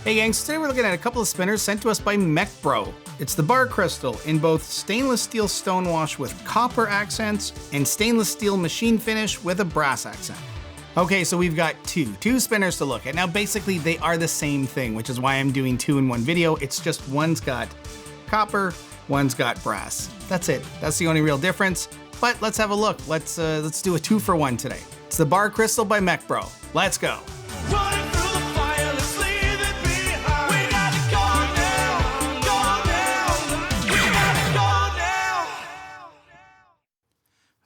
Hey gang, so today we're looking at a couple of spinners sent to us by Mech Bro. It's the bar crystal in both stainless steel stonewash with copper accents and stainless steel machine finish with a brass accent. Okay, so we've got two spinners to look at. Now basically they are the same thing, which is why I'm doing two in one video. It's just one's got copper, one's got brass. That's it. That's the only real difference. But let's have a look. Let's do a 2-for-1 today. It's the bar crystal by Mech Bro. Let's go.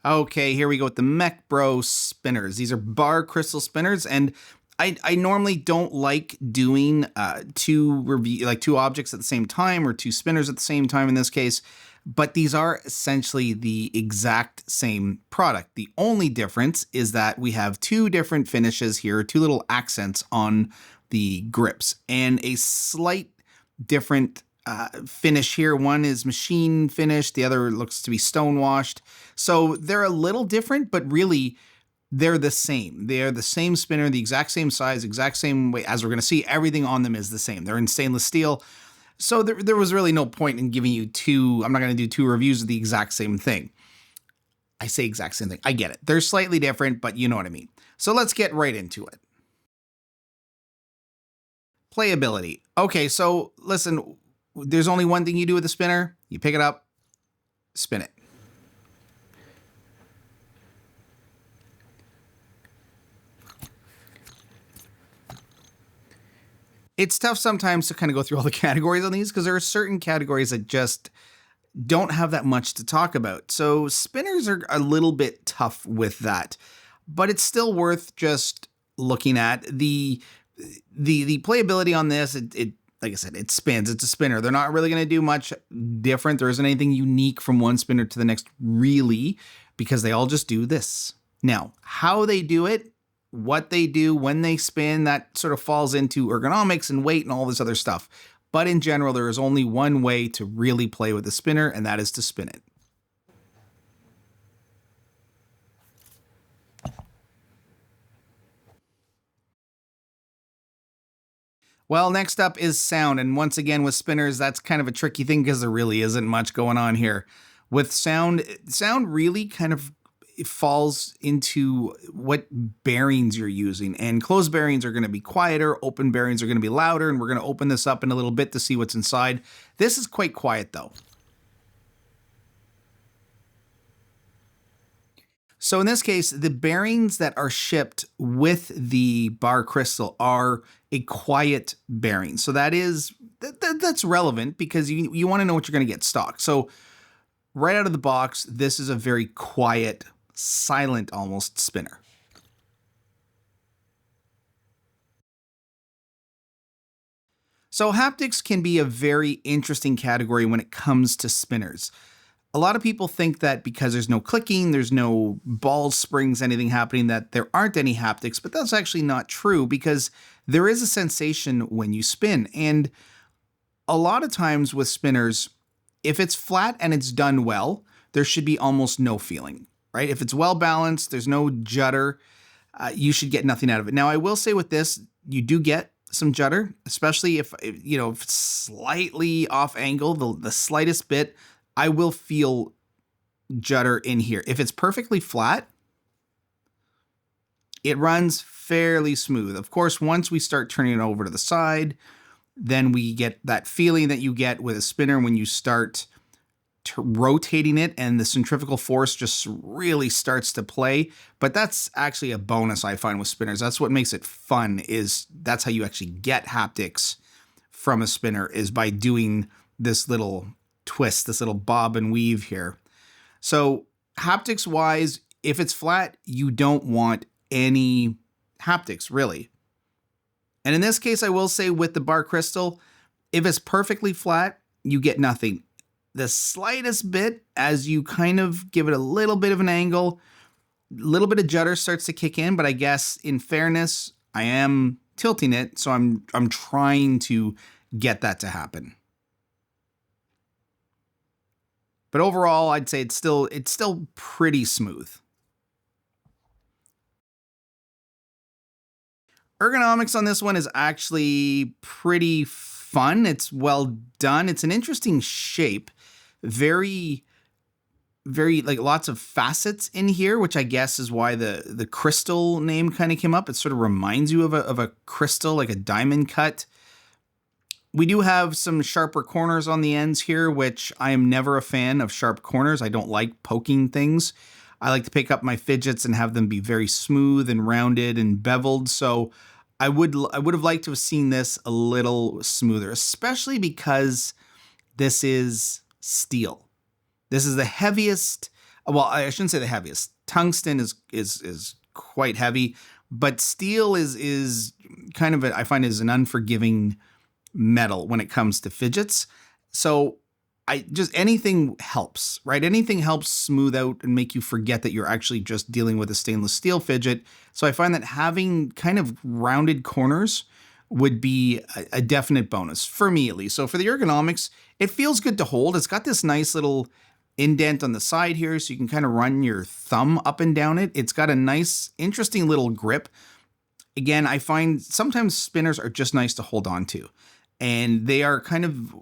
Okay, here we go with the Mech Bro spinners. These are bar crystal spinners, and I normally don't like doing two objects at the same time or two spinners at the same time in this case, but these are essentially the exact same product. The only difference is that we have two different finishes here, two little accents on the grips, and a slight different finish here. One is machine finish, the other looks to be stone washed. So they're a little different, but really they're the same. They're the same spinner, the exact same size, exact same way. As we're going to see, everything on them is the same. They're in stainless steel. So there was really no point in giving you two. I'm not going to do two reviews of the exact same thing. I say exact same thing. I get it. They're slightly different, but you know what I mean. So let's get right into it. Playability. Okay, so listen, there's only one thing you do with a spinner. You pick it up, spin it. It's tough sometimes to kind of go through all the categories on these because there are certain categories that just don't have that much to talk about. So spinners are a little bit tough with that, but it's still worth just looking at. The playability on this, it like I said, it spins. It's a spinner. They're not really going to do much different. There isn't anything unique from one spinner to the next, really, because they all just do this. Now, how they do it, what they do when they spin, that sort of falls into ergonomics and weight and all this other stuff. But in general, there is only one way to really play with a spinner, and that is to spin it. Well, next up is sound. And once again, with spinners, that's kind of a tricky thing because there really isn't much going on here. With sound really kind of falls into what bearings you're using. And closed bearings are going to be quieter, open bearings are going to be louder, and we're going to open this up in a little bit to see what's inside. This is quite quiet though. So in this case, the bearings that are shipped with the bar crystal are a quiet bearing. So that's relevant because you want to know what you're going to get stock. So right out of the box, this is a very quiet, silent almost spinner. So haptics can be a very interesting category when it comes to spinners. A lot of people think that because there's no clicking, there's no balls, springs, anything happening, that there aren't any haptics, but that's actually not true because there is a sensation when you spin. And a lot of times with spinners, if it's flat and it's done well, there should be almost no feeling, right? If it's well balanced, there's no judder, you should get nothing out of it. Now, I will say with this, you do get some judder, especially if it's slightly off angle, the slightest bit, I will feel judder in here. If it's perfectly flat, it runs fairly smooth. Of course, once we start turning it over to the side, then we get that feeling that you get with a spinner when you start rotating it and the centrifugal force just really starts to play. But that's actually a bonus I find with spinners. That's what makes it fun, is that's how you actually get haptics from a spinner, is by doing this little twist, this little bob and weave here. So haptics wise, if it's flat, you don't want any haptics really. And in this case, I will say with the bar crystal, if it's perfectly flat, you get nothing. The slightest bit, as you kind of give it a little bit of an angle, a little bit of judder starts to kick in, but I guess in fairness, I am tilting it, so I'm trying to get that to happen. But overall, I'd say it's still pretty smooth. Ergonomics on this one is actually pretty fun. It's well done. It's an interesting shape. Very, very, like, lots of facets in here, which I guess is why the crystal name kind of came up. It sort of reminds you of a crystal, like a diamond cut. We do have some sharper corners on the ends here, which I am never a fan of sharp corners. I don't like poking things. I like to pick up my fidgets and have them be very smooth and rounded and beveled. So I would have liked to have seen this a little smoother, especially because this is steel. This is the heaviest. Well, I shouldn't say the heaviest. Tungsten is quite heavy, but steel is kind of I find is an unforgiving metal when it comes to fidgets. So anything helps, right? Anything helps smooth out and make you forget that you're actually just dealing with a stainless steel fidget. So I find that having kind of rounded corners would be a definite bonus for me, at least. So for the ergonomics, it feels good to hold. It's got this nice little indent on the side here, so you can kind of run your thumb up and down it. It's got a nice, interesting little grip. Again, I find sometimes spinners are just nice to hold on to. And they are kind of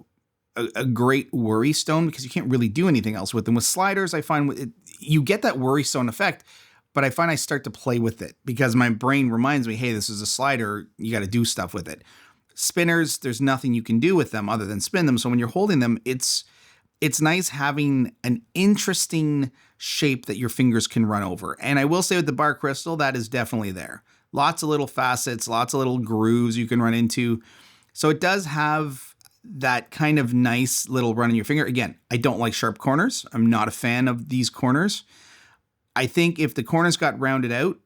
a great worry stone because you can't really do anything else with them. With sliders, I find you get that worry stone effect, but I find I start to play with it because my brain reminds me, hey, this is a slider. You got to do stuff with it. Spinners, there's nothing you can do with them other than spin them. So when you're holding them, it's nice having an interesting shape that your fingers can run over. And I will say with the bar crystal, that is definitely there. Lots of little facets, lots of little grooves you can run into. So it does have that kind of nice little run in your finger. Again, I don't like sharp corners. I'm not a fan of these corners. I think if the corners got rounded out,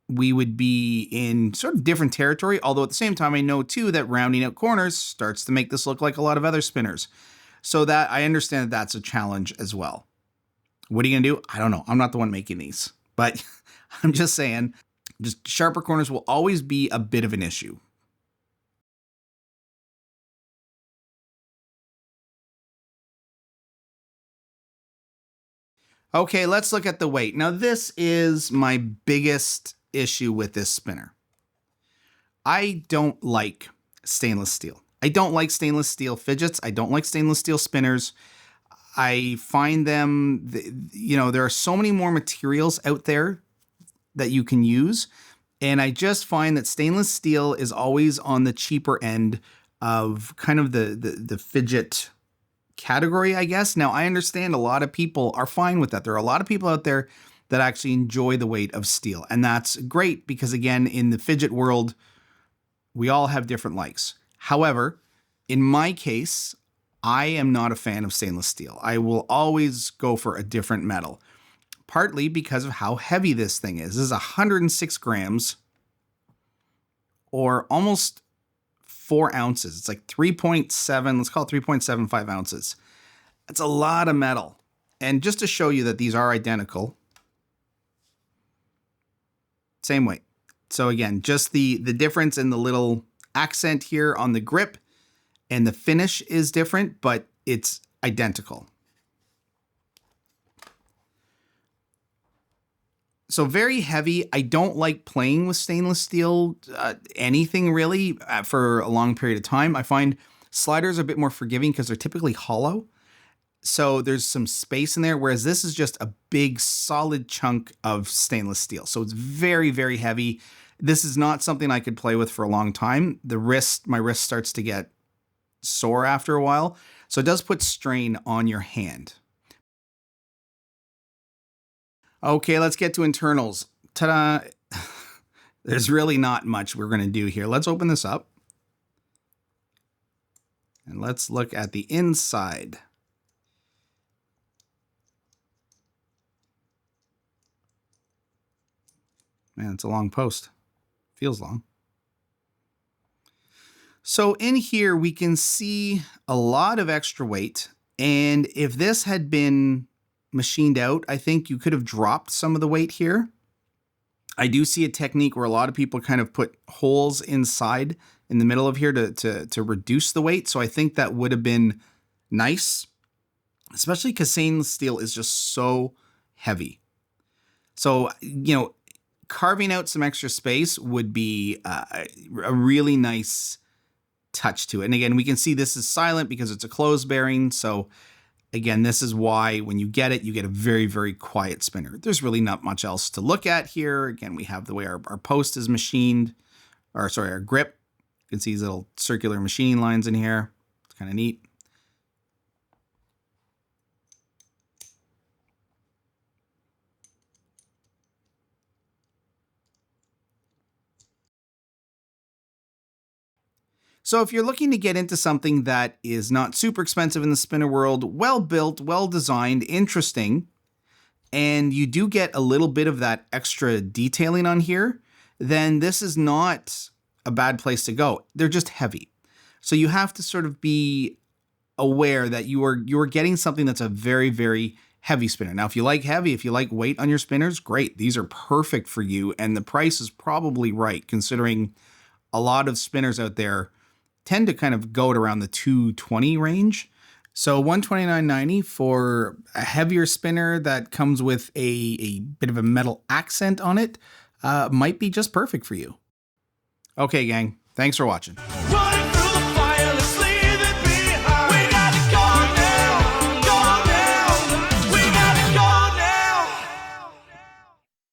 we would be in sort of different territory. Although at the same time, I know too that rounding out corners starts to make this look like a lot of other spinners. So that I understand that that's a challenge as well. What are you gonna do? I don't know. I'm not the one making these, but I'm just saying, just sharper corners will always be a bit of an issue. Okay, let's look at the weight. Now, this is my biggest issue with this spinner. I don't like stainless steel. I don't like stainless steel fidgets. I don't like stainless steel spinners. I find them, there are so many more materials out there that you can use. And I just find that stainless steel is always on the cheaper end of kind of the fidget category, I guess. Now, I understand a lot of people are fine with that. There are a lot of people out there that actually enjoy the weight of steel. And that's great because, again, in the fidget world, we all have different likes. However, in my case, I am not a fan of stainless steel. I will always go for a different metal, partly because of how heavy this thing is. This is 106 grams or almost 4 ounces. It's like 3.7, let's call it 3.75 ounces. That's a lot of metal. And just to show you that these are identical, same weight. So again, just the difference in the little accent here on the grip and the finish is different, but it's identical. So very heavy. I don't like playing with stainless steel, anything really, for a long period of time. I find sliders are a bit more forgiving because they're typically hollow. So there's some space in there, whereas this is just a big solid chunk of stainless steel. So it's very, very heavy. This is not something I could play with for a long time. My wrist starts to get sore after a while. So it does put strain on your hand. Okay, let's get to internals. Ta-da! There's really not much we're going to do here. Let's open this up. And let's look at the inside. Man, it's a long post. Feels long. So in here, we can see a lot of extra weight. And if this had been machined out, I think you could have dropped some of the weight here. I do see a technique where a lot of people kind of put holes inside in the middle of here to reduce the weight. So I think that would have been nice, especially because stainless steel is just so heavy. So, carving out some extra space would be a really nice touch to it. And again, we can see this is silent because it's a closed bearing. So again, this is why when you get it, you get a very, very quiet spinner. There's really not much else to look at here. Again, we have the way our post is machined, or sorry, our grip. You can see these little circular machining lines in here. It's kind of neat. So if you're looking to get into something that is not super expensive in the spinner world, well built, well designed, interesting, and you do get a little bit of that extra detailing on here, then this is not a bad place to go. They're just heavy. So you have to sort of be aware that you are getting something that's a very, very heavy spinner. Now, if you like heavy, if you like weight on your spinners, great. These are perfect for you. And the price is probably right, considering a lot of spinners out there tend to kind of go at around the $220 range. So $129.90 for a heavier spinner that comes with a bit of a metal accent on it might be just perfect for you. Okay, gang, thanks for watching.